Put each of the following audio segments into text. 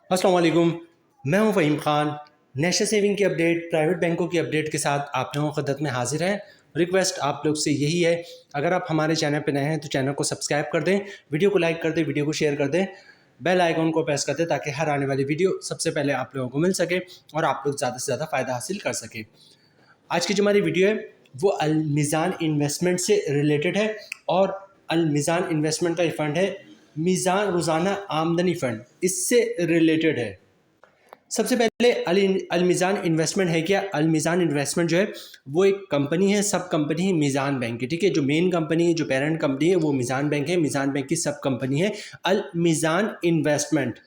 अस्सलाम वालेकुम। मैं हूं फ़हीम ख़ान। नेशनल सेविंग की अपडेट, प्राइवेट बैंकों की अपडेट के साथ आप लोगों की खिदमत में हाजिर है। रिक्वेस्ट आप लोग से यही है, अगर आप हमारे चैनल पे नए हैं तो चैनल को सब्सक्राइब कर दें, वीडियो को लाइक कर दें, वीडियो को शेयर कर दें, बेल आइकॉन को प्रेस कर दें ताकि हर आने वाली वीडियो सबसे पहले आप लोगों को मिल सके और आप लोग ज़्यादा से ज़्यादा फ़ायदा हासिल कर सकें। आज की जो हमारी वीडियो है वो अल मीज़ान इन्वेस्टमेंट से रिलेटेड है और अल मीज़ान इन्वेस्टमेंट का ये फ़ंड है मीज़ान रोज़ाना आमदनी फ़ंड, इससे रिलेटेड है। सबसे पहले अल मीज़ान इन्वेस्टमेंट है क्या? अल मीज़ान इन्वेस्टमेंट जो है वो एक कंपनी है, सब कंपनी है मीज़ान बैंक की, ठीक है। जो मेन कंपनी है, जो पेरेंट कंपनी है वो मीज़ान बैंक है, मीज़ान बैंक की सब कंपनी है अल मीज़ान इन्वेस्टमेंट।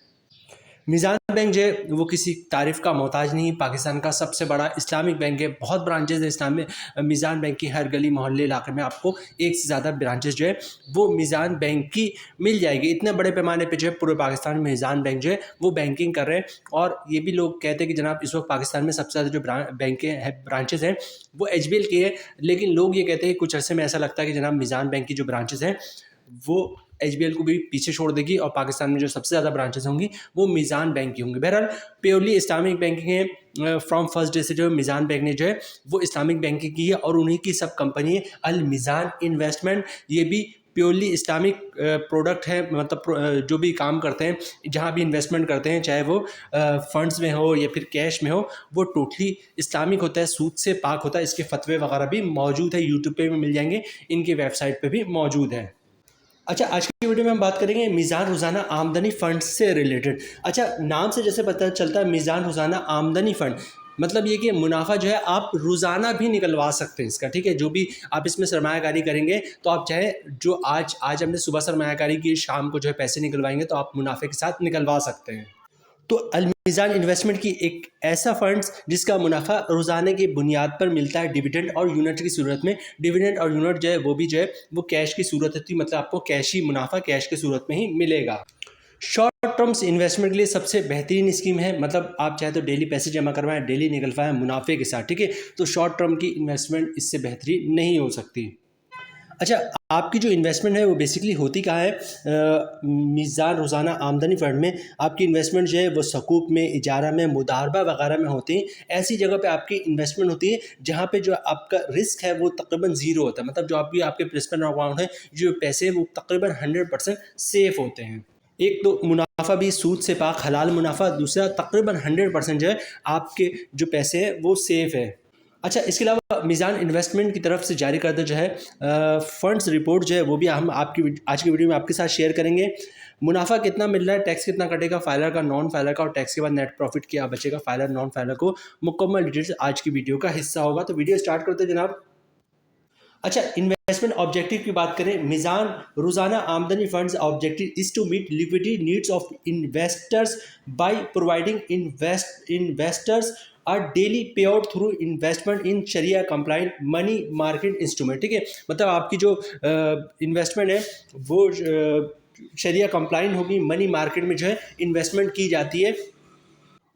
मीज़ान बैंक जो है वो किसी तारीफ़ का मोहताज नहीं, पाकिस्तान का सबसे बड़ा इस्लामिक बैंक है। बहुत ब्रांचेज़ है इस्लामिक मीज़ान बैंक की, हर गली मोहल्ले इलाके में आपको एक से ज़्यादा ब्रांचेज़ जो है वो मीज़ान बैंक की मिल जाएगी। इतने बड़े पैमाने पे जो है पूरे पाकिस्तान में मीज़ान बैंक जो है वो बैंकिंग कर रहे हैं। और ये भी लोग कहते हैं कि जनाब इस वक्त पाकिस्तान में सबसे ज़्यादा जो बैंकें हैं, ब्रांचेज़ हैं वो एचबीएल की है। लेकिन लोग ये कहते हैं कि कुछ अरसे में ऐसा लगता है कि जनाब मीज़ान बैंक की जो ब्रांचेज़ हैं वो एचबीएल को भी पीछे छोड़ देगी और पाकिस्तान में जो सबसे ज़्यादा ब्रांचेस होंगी वो मीज़ान बैंक की होंगी। बहरहाल प्योरली इस्लामिक बैंकिंग है। फ्रॉम फर्स्ट डे से जो मीज़ान बैंक ने जो है वो इस्लामिक बैंकिंग की है और उन्हीं की सब कंपनी है अल मीज़ान इन्वेस्टमेंट। ये भी प्योरली इस्लामिक प्रोडक्ट है, मतलब जो भी काम करते हैं, जहाँ भी इन्वेस्टमेंट करते हैं, चाहे वो फंड्स में हो या फिर कैश में हो, वो टोटली इस्लामिक होता है, सूद से पाक होता है। इसके फतवे वगैरह भी मौजूद है, यूट्यूब पे भी मिल जाएंगे, इनकी वेबसाइट पे भी मौजूद है। अच्छा, आज की वीडियो में हम बात करेंगे मीज़ान रोज़ाना आमदनी फ़ंड से रिलेटेड। अच्छा, नाम से जैसे पता चलता है मीज़ान रोज़ाना आमदनी फ़ंड, मतलब ये कि मुनाफा जो है आप रोज़ाना भी निकलवा सकते हैं इसका, ठीक है। जो भी आप इसमें सरमायाकारी करेंगे तो आप चाहे जो आज हमने सुबह सरमायाकारी की, शाम को जो है पैसे निकलवाएंगे तो आप मुनाफे के साथ निकलवा सकते हैं। तो अलमीज़ान इन्वेस्टमेंट की एक ऐसा फंड्स जिसका मुनाफा रोज़ाना की बुनियाद पर मिलता है डिविडेंड और यूनिट की सूरत में। डिविडेंड और यूनिट जो है वो भी जो है वो कैश की सूरत होती है, मतलब आपको कैश ही मुनाफा कैश की सूरत में ही मिलेगा। शॉर्ट टर्म्स इन्वेस्टमेंट के लिए सबसे बेहतरीन स्कीम है, मतलब आप चाहे तो डेली पैसे जमा करवाएं, डेली निकलवाएं मुनाफे के साथ, ठीक है। तो शॉर्ट टर्म की इन्वेस्टमेंट इससे बेहतरीन नहीं हो सकती। अच्छा, आपकी जो इन्वेस्टमेंट है वो बेसिकली होती कहाँ है? मीज़ान रोज़ाना आमदनी फ़ंड में आपकी इन्वेस्टमेंट जो है वो सकूक में, इजारा में, मुदारबा वगैरह में होती है। ऐसी जगह पे आपकी इन्वेस्टमेंट होती है जहाँ पे जो आपका रिस्क है वो तकरीबन ज़ीरो होता है, मतलब जो आपके प्रिंसिपल अकाउंट है, जो पैसे हैं वो तकरीबन 100% सेफ़ होते हैं। एक तो मुनाफा भी सूद से पाक हलाल मुनाफा, दूसरा तकरीबन 100% जो है आपके जो पैसे हैं वो सेफ़ है। अच्छा, इसके अलावा मीज़ान इन्वेस्टमेंट की तरफ से जारी करदा जो है फंड्स रिपोर्ट जो है वो भी हम आपकी आज की वीडियो में आपके साथ शेयर करेंगे। मुनाफा कितना मिल रहा है, टैक्स कितना कटेगा फाइलर का, नॉन फाइलर का, और टैक्स के बाद नेट प्रॉफिट क्या बचेगा फाइलर नॉन फाइलर को, मुकम्मल डिटेल्स आज की वीडियो का हिस्सा होगा। तो वीडियो स्टार्ट करते हैं जनाब। अच्छा, इन्वेस्टमेंट ऑब्जेक्टिव की बात करें, Meezan Rozana Amdani funds objective is to meet liquidity needs of investors by providing investors are daily pay out through investment in Shariah compliant money market instrument, ठीक है। मतलब आपकी जो इन्वेस्टमेंट है वो शरिया कंप्लाइंट होगी, मनी मार्केट में जो है इन्वेस्टमेंट की जाती है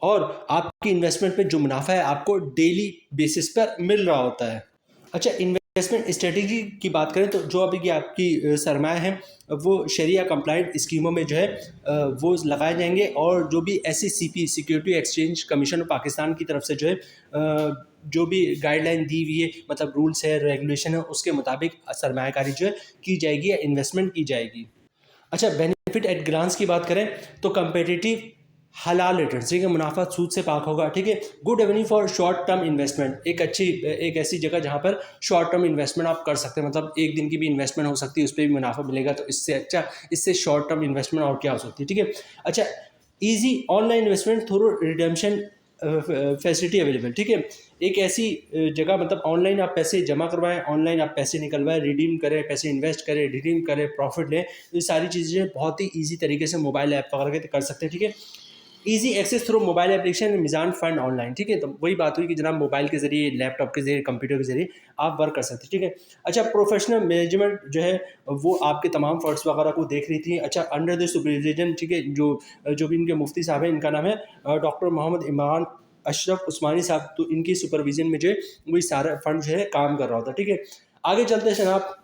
और आपकी इन्वेस्टमेंट पे जो मुनाफा है आपको डेली बेसिस पर मिल रहा होता है। अच्छा, इन्वेस्टमेंट स्ट्रेटेजी की बात करें तो जो अभी की आपकी सरमाया है वो शरिया कंप्लाइंट स्कीमों में जो है वो लगाए जाएंगे, और जो भी SECP security exchange commission of Pakistan की तरफ से जो है जो भी गाइडलाइन दी हुई है, मतलब रूल्स है, रेगुलेशन है, उसके मुताबिक सरमायाकारी जो है की जाएगी या इन्वेस्टमेंट की जाएगी। अच्छा, बेनिफिट एट ग्लांस की बात करें तो कंपेटिटिव हलाल रिटर्न, ठीक है, मुनाफा सूद से पाक होगा, ठीक है। Good Avenue for short term investment, एक ऐसी जगह जहाँ पर शॉर्ट टर्म इन्वेस्टमेंट आप कर सकते हैं, मतलब एक दिन की भी इन्वेस्टमेंट हो सकती है, उस पर भी मुनाफा मिलेगा। तो इससे अच्छा, इससे शॉर्ट टर्म इन्वेस्टमेंट और क्या हो सकती है, ठीक है। अच्छा, easy online investment through redemption facility available, ठीक है। एक ऐसी जगह, मतलब ऑनलाइन आप पैसे जमा करवाएं, ऑनलाइन आप पैसे निकलवाएं, रिडीम करें, पैसे इन्वेस्ट करें, रिडीम करें, प्रॉफिट लें, तो ये सारी चीज़ें बहुत ही ईजी तरीके से मोबाइल ऐप वगैरह के कर सकते हैं, ठीक है। Easy access through mobile application Meezan fund online, ठीक है। तो वही बात हुई कि जनाब मोबाइल के जरिए, लैपटॉप के जरिए, कंप्यूटर के जरिए आप वर्क कर सकते हैं, ठीक है। अच्छा, प्रोफेशनल मैनेजमेंट जो है वो आपके तमाम फंड्स वगैरह को देख रही थी। अच्छा, अंडर द सुपरविजन, ठीक है, जो भी इनके मुफ्ती साहब हैं, इनका नाम है डॉक्टर मोहम्मद इमरान अशरफ उस्मानी साहब, तो इनकी सुपरविजन में जो है वही सारा फंड जो है काम कर रहा होता है, ठीक है। आगे चलते हैं जनाब।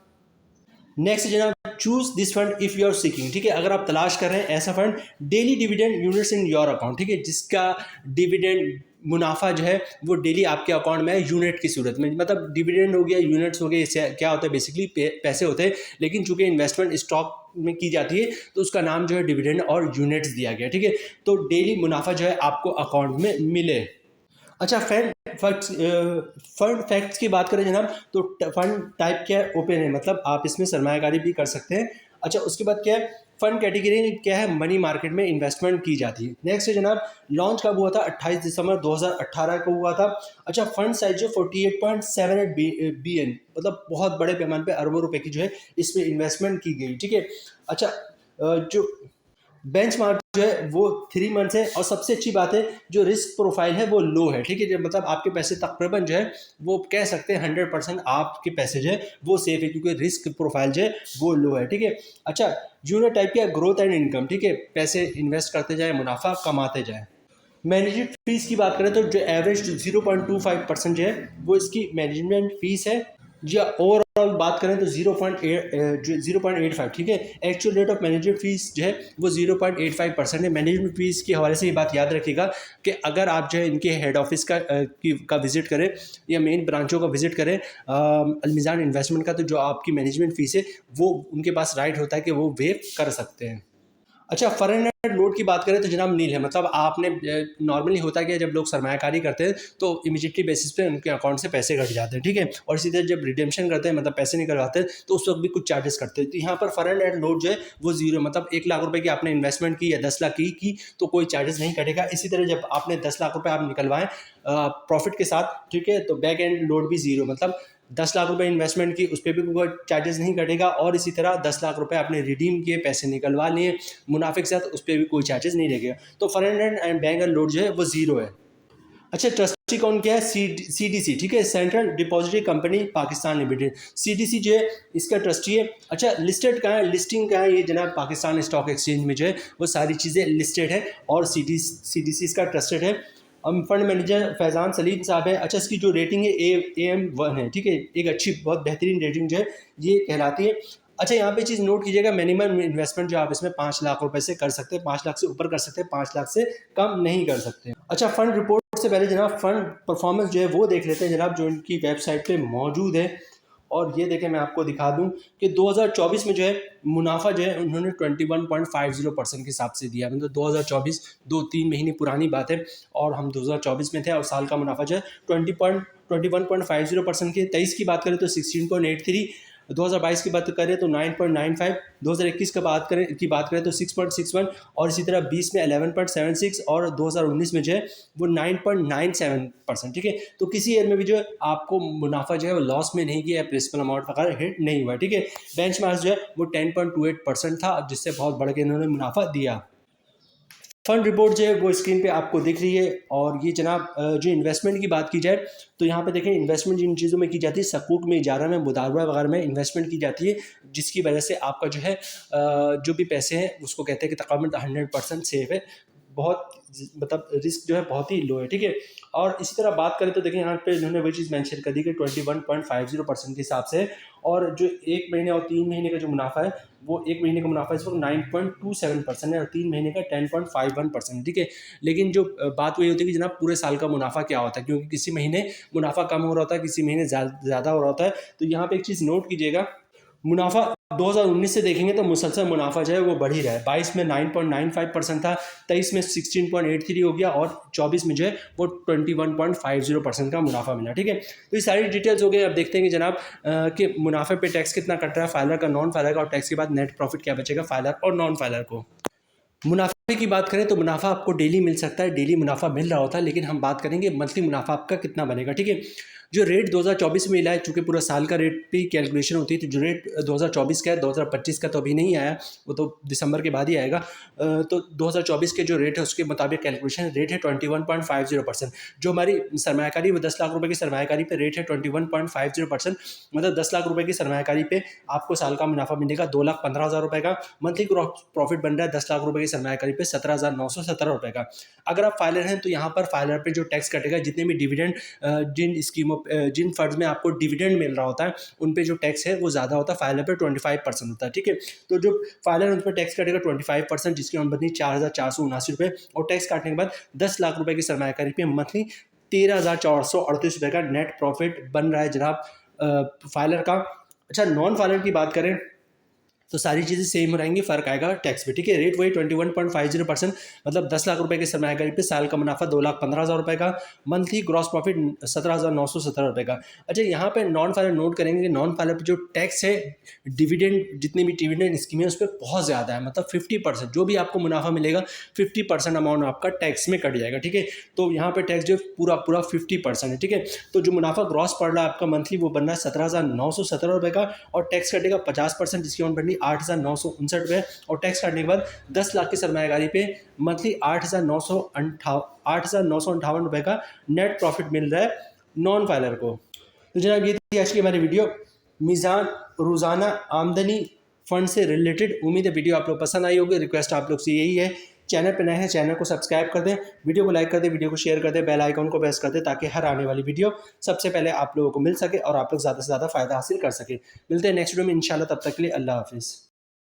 नेक्स्ट जनाब, choose this fund if you are seeking, ठीक है, अगर आप तलाश कर रहे हैं ऐसा fund, daily dividend units in your account, ठीक है, जिसका डिविडेंड मुनाफा जो है वो डेली आपके अकाउंट में है यूनिट की सूरत में, मतलब डिविडेंड हो गया, यूनिट्स हो गए, इससे क्या होता है बेसिकली पैसे होते हैं, लेकिन चूंकि इन्वेस्टमेंट स्टॉक में की जाती है तो उसका नाम जो है डिविडेंड और यूनिट्स दिया गया, ठीक है। तो डेली मुनाफा जो है आपको अकाउंट में मिले। अच्छा, फंड फैक्ट्स की बात करें जनाब, तो फंड टाइप क्या है, ओपन है, मतलब आप इसमें सरमायाकारी भी कर सकते हैं। अच्छा, उसके बाद क्या है, फंड कैटेगरी क्या है, मनी मार्केट में इन्वेस्टमेंट की जाती है। नेक्स्ट है जनाब, लॉन्च कब हुआ था, 28 दिसंबर 2018 को हुआ था। अच्छा, फंड साइज जो 48.78 बिलियन, मतलब बहुत बड़े पैमाने पे अरबों रुपए की जो है इसमें इन्वेस्टमेंट की गई, ठीक है। अच्छा, जो बेंचमार्क जो है वो 3 मंथ्स है, और सबसे अच्छी बात है जो रिस्क प्रोफाइल है वो लो है, ठीक है, मतलब आपके पैसे तकरीबन जो है वो कह सकते हैं 100% आपके पैसे जो है वो सेफ है, क्योंकि रिस्क प्रोफाइल जो है वो लो है, ठीक है। अच्छा, यूनिट टाइप क्या, ग्रोथ एंड इनकम, ठीक है, पैसे इन्वेस्ट करते जाए, मुनाफा कमाते जाए। मैनेजमेंट फीस की बात करें तो जो एवरेज 0.25% जो है वो इसकी मैनेजमेंट फीस है। जी, ओवरऑल बात करें तो 0.85, ठीक है, actual rate of management fees जो है वो 0.85% है। मैनेजमेंट फीस के हवाले से ये बात याद रखिएगा कि अगर आप जो है इनके हेड ऑफिस का विजिट करें या मेन ब्रांचों का विजिट करें अलमिजान इन्वेस्टमेंट का, तो जो आपकी मैनेजमेंट फीस है वो उनके पास राइट होता है कि वो वेव कर सकते हैं। अच्छा, फॉरेन लोड की बात करें तो जनाब नील है, मतलब आपने नॉर्मली होता है कि जब लोग सरमायाकारी करते हैं तो इमीडिएटली बेसिस पे उनके अकाउंट से पैसे कट जाते हैं, ठीक है, और इसी तरह जब रिडेम्पशन करते हैं, मतलब पैसे निकलवाते हैं, तो उस वक्त भी कुछ चार्जेस करते हैं। तो यहाँ पर फॉरेन लोड जो है वो जीरो, मतलब 1 लाख रुपए की आपने इन्वेस्टमेंट की या 10 लाख की तो कोई चार्जेस नहीं कटेगा। इसी तरह जब आपने 10 लाख रुपए आप निकलवाएं प्रॉफिट के साथ, ठीक है, तो बैक एंड लोड भी जीरो, मतलब 10 लाख रुपए इन्वेस्टमेंट की उस पर भी कोई चार्जेस नहीं कटेगा, और इसी तरह 10 लाख रुपए आपने रिडीम किए, पैसे निकलवा लिए मुनाफे के साथ, उस पर भी कोई चार्जेस नहीं लगेगा। तो foreign and bank and load जो है वो जीरो है। अच्छा, ट्रस्टी कौन क्या है, सीडीसी, ठीक है, central depository company Pakistan limited, CDC जो है इसका ट्रस्टी है। अच्छा, लिस्टेड कहाँ है, लिस्टिंग कहाँ है, ये जनाब पाकिस्तान स्टॉक एक्सचेंज में जो है वो सारी चीज़ें लिस्टेड है, और सीडीसी इसका ट्रस्टेड है। फंड मैनेजर फैज़ान सलीम साहब है। अच्छा, इसकी जो रेटिंग है AM1 है, ठीक है, एक अच्छी बहुत बेहतरीन रेटिंग जो है ये कहलाती है। अच्छा, यहाँ पे चीज़ नोट कीजिएगा, मिनिमम इन्वेस्टमेंट जो आप इसमें 5 लाख रुपए से कर सकते हैं, 5 लाख से ऊपर कर सकते हैं, 5 लाख से कम नहीं कर सकते। अच्छा, फंड रिपोर्ट से पहले जनाब फंड परफॉर्मेंस जो है वो देख लेते हैं जनाब, जो इनकी वेबसाइट पे मौजूद है। और ये देखें, मैं आपको दिखा दूं कि 2024 में जो है मुनाफा जो है उन्होंने 21.50% के हिसाब से दिया, मतलब 2024 2-3 महीने पुरानी बात है, और हम 2024 में थे, और साल का मुनाफा जो है 21.50% के। 23 की बात करें तो 16.83, 2022 की बात करें तो 9.95, 2021 की बात करें तो 6.61, और इसी तरह 20 में 11.76, और 2019 में जो है वो 9.97%, ठीक है। तो किसी ईयर में भी जो है आपको मुनाफा जो है वो लॉस में नहीं किया, प्रिंसिपल अमाउंट वगैरह हिट नहीं हुआ, ठीक है। बेंचमार्क जो है वो 10.28% था, जिससे बहुत बढ़ के इन्होंने मुनाफा दिया। फंड रिपोर्ट जो है वो स्क्रीन पे आपको दिख रही है। और ये जनाब जो इन्वेस्टमेंट की बात की जाए तो यहाँ पे देखें, इन्वेस्टमेंट जिन चीज़ों में की जाती है, सकूक में, इजारा में, मुदारबा वगैरह में इन्वेस्टमेंट की जाती है, जिसकी वजह से आपका जो है जो भी पैसे हैं उसको कहते हैं कि तकरीबन 100% सेफ है, बहुत मतलब रिस्क जो है बहुत ही लो है, ठीक है। और इसी तरह बात करें तो देखें, यहाँ पे इन्होंने वही चीज़ मेंशन कर दी कि 21.50% के हिसाब से, और जो 1 महीने और 3 महीने का जो मुनाफा है वो 1 महीने का मुनाफा इस वक्त 9.27% है, और 3 महीने का 10.51%, ठीक है। लेकिन जो बात वही होती है कि जनाब पूरे साल का मुनाफा क्या होता है, क्योंकि किसी महीने मुनाफा कम हो रहा होता है, किसी महीने ज़्यादा हो रहा होता है। तो यहाँ पे एक चीज़ नोट कीजिएगा, मुनाफा 2019 से देखेंगे तो मुसलसल मुनाफा जो है वो बढ़ ही रहा है। 22 में 9.95% था, 23 में 16.83 हो गया, और 24 में जो है वो 21.50% का मुनाफा मिला, ठीक है। तो ये सारी डिटेल्स हो गई। अब देखते हैं कि जनाब कि मुनाफे पे टैक्स कितना कट रहा है, फाइलर का, नॉन फाइलर का, और टैक्स के बाद नेट प्रॉफिट क्या बचेगा फाइलर और नॉन फाइलर को। मुनाफे की बात करें तो मुनाफा आपको डेली मिल सकता है, डेली मुनाफा मिल रहा होता है, लेकिन हम बात करेंगे मंथली मुनाफा आपका कितना बनेगा, ठीक है। जो रेट 2024 में मिला है, चूँकि पूरा साल का रेट पे कैलकुलेशन होती है, तो जो रेट 2024 का है, 2025 का तो अभी नहीं आया, वो तो दिसंबर के बाद ही आएगा। तो 2024 के जो रेट है उसके मुताबिक कैलकुलेशन रेट है 21.50%। जो हमारी सरमायाकारी, वो 10 लाख रुपए की सरमायाकारी पे रेट है 21.50%, मतलब 10 लाख रुपए की सरमायाकारी पे आपको साल का मुनाफा मिलेगा 2,15,000 रुपये का। मंथली प्रॉफिट बन रहा है 10 लाख रुपए की सरमायाकारी पे 17,917 रुपये का। अगर आप फाइलर हैं तो यहाँ पर फाइलर पे जो टैक्स कटेगा, जितने भी डिविडेंड जिन स्कीमों जिन फंड्स में आपको डिविडेंड मिल रहा होता है उन पे जो टैक्स है वो ज़्यादा होता है, फाइलर पे 25% होता है, ठीक है। तो जो फाइलर उन पर टैक्स कटेगा 25%, जिसकी आमदनी 4,479 रुपये, और टैक्स काटने के बाद 10 लाख रुपये की सरमायाकारी पे मंथली 13,438 रुपये का नेट प्रॉफिट बन रहा है जनाब फाइलर का। अच्छा, नॉन फाइलर की बात करें तो सारी चीज़ें सेम रहेंगी, फ़र्क आएगा टैक्स पे, ठीक है। रेट वही 21.50%, मतलब 10 लाख रुपए की सरमायाकारी पे साल का मुनाफा 2,15,000 रुपये का, मंथली ग्रॉस प्रॉफिट 17,917 रुपये का। अच्छा, यहाँ पे नॉन फाइलर नोट करेंगे कि नॉन फाइलर पे जो टैक्स है डिविडेंड, जितनी भी डिविडेंड स्कीम है उस पर बहुत ज़्यादा है, मतलब 50%, जो भी आपको मुनाफा मिलेगा 50% अमाउंट आपका टैक्स में कट जाएगा, ठीक है। तो यहाँ पे टैक्स जो पूरा 50% है, ठीक है। तो जो मुनाफा ग्रॉस पड़ रहा है आपका मंथली वो बन रहा है 17,917 रुपये का, और टैक्स कटेगा 50%, जिसकी अमाउंट बननी 8,959 रुपये, और टैक्स काटने के बाद 10 लाख की सरमायाकारी पे मंथली 8,958 रुपये का नेट प्रॉफिट मिल रहा है नॉन फाइलर को। तो जनाब ये थी आज की हमारी वीडियो, मीज़ान रोज़ाना आमदनी फंड से रिलेटेड। उम्मीद है वीडियो आप लोग पसंद आई होगी। रिक्वेस्ट आप लोग से यही है, चैनल पर नए हैं चैनल को सब्सक्राइब कर दें, वीडियो को लाइक कर दें, वीडियो को शेयर कर दें, बेल आइकन को प्रेस कर दें, ताकि हर आने वाली वीडियो सबसे पहले आप लोगों को मिल सके और आप लोग ज़्यादा से ज़्यादा फ़ायदा हासिल कर सके। मिलते हैं नेक्स्ट वीडियो में इंशाल्लाह, तब तक के लिए अल्लाह हाफिज़।